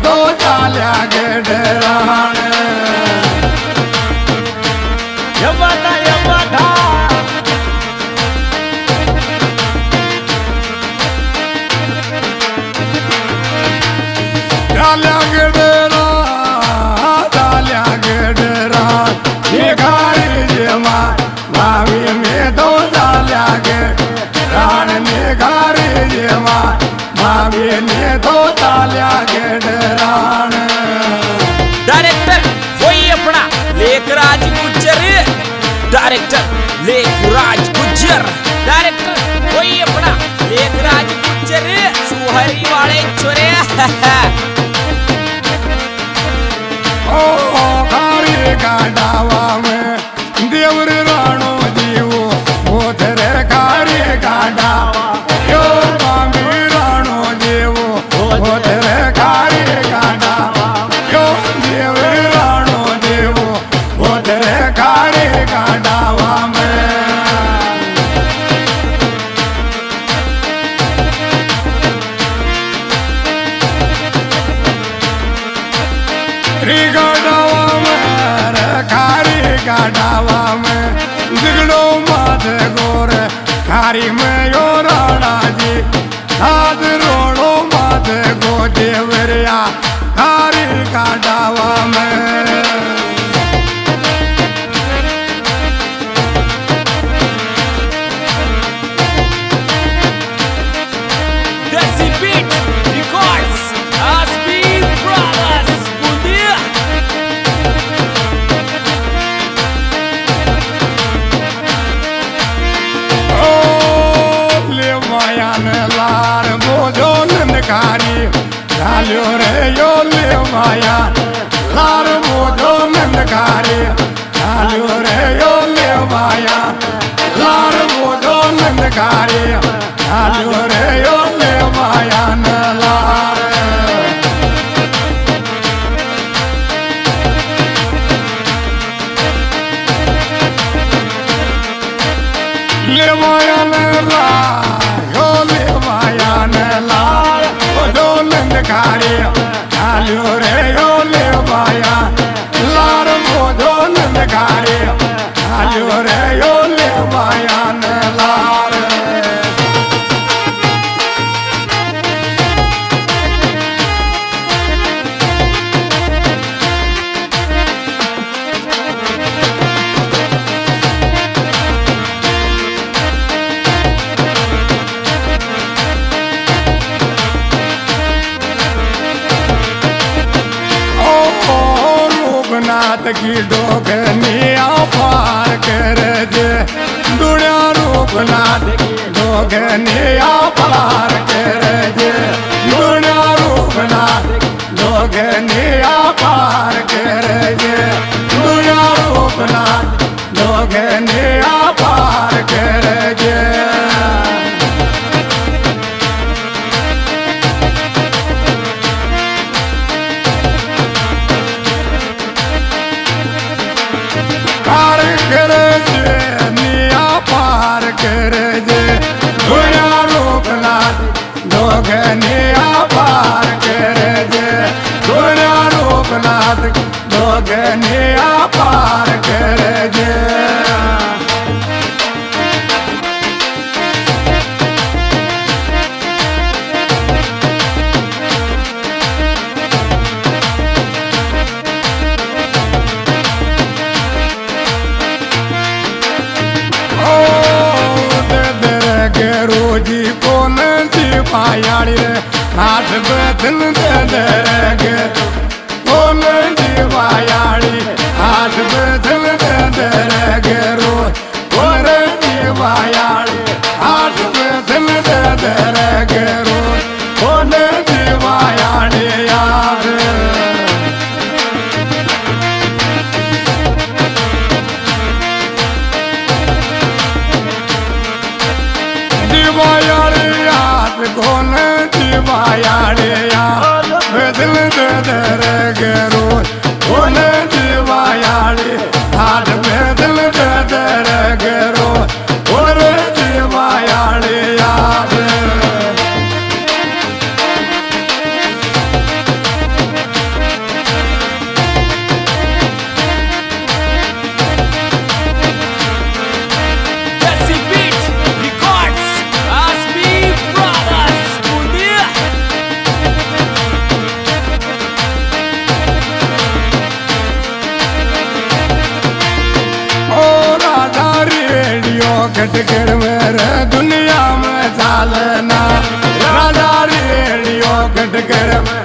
तो चाल्या गेडरान यवादा यवादा चाल्या गेडरान ये गाड़ी जेमा भाभी में तो चाल्या गेडरान ने गाड़ी जेमा भाभी ने तो चाल्या गेडरान डायरेक्टर वही अपना लेखराज गुज्जर डायरेक्टर लेखराज गुज्जर डायरेक्टर वही अपना लेखराज गुज्जर सुहरी वाले छोरे ओ गाड़ी गाडावा में देवर राणो जीवो मोथरे गाड़ी गाडावा यो मामी राणो जीवो मोथरे गाड़ी गाडावा यो देवर राणो जीवो मोथरे गाड़ी गाडावा में री गाडावा में खारी गाडावा में दिगड़ो माथ गोरे खारी में यो राणा जी हाथ रोड़ो माथ गो देवरिया खारी गाडावा में Desi Beat Records Aspi Brothers Bundia ओ ले माया ने लार बोझो नंदकारी लालो रे यो ले माया लार बोझो नंदकारी लालो रे यो ले माया लार बोझो नंदकारी लालो रे यो ले माया न लार ले माया न लार यो ले माया न लार बोझो नंदकारी लालो रे यो ले माया लार बोझो नंदकारी लालो रे यो ले माया न लार रूपनाथ की डोगनिया पार कर दे दुनिया रूपनाथ की डोगनिया पार कर दे दुनिया रूपनाथ डोगनिया पार कर दे दुनिया रूपनाथ डोगनिया पार कर दे पार कर दे निया पार कर दे दुनिया रूपनाथ डोगनिया पार कर दे दुनिया रूपनाथ डोगनिया पार कर दे रोजी कोन दी पायाड़ी रे हाथ बदन दे दे कोन दी पायाड़ी हाथ बदन दे दे रो कोन दी पायाड़ी हाथ बदन दे दे रो कोन दी पायाड़ी याद दिवायाड़े याद कौन दिवायाड़े याद बदल दे दे रो कौन दिवायाड़े हाथ बदल दे दे रो और दिवायाड़े याद कटकर में दुनिया में चालना राजा रेडियो कटकर में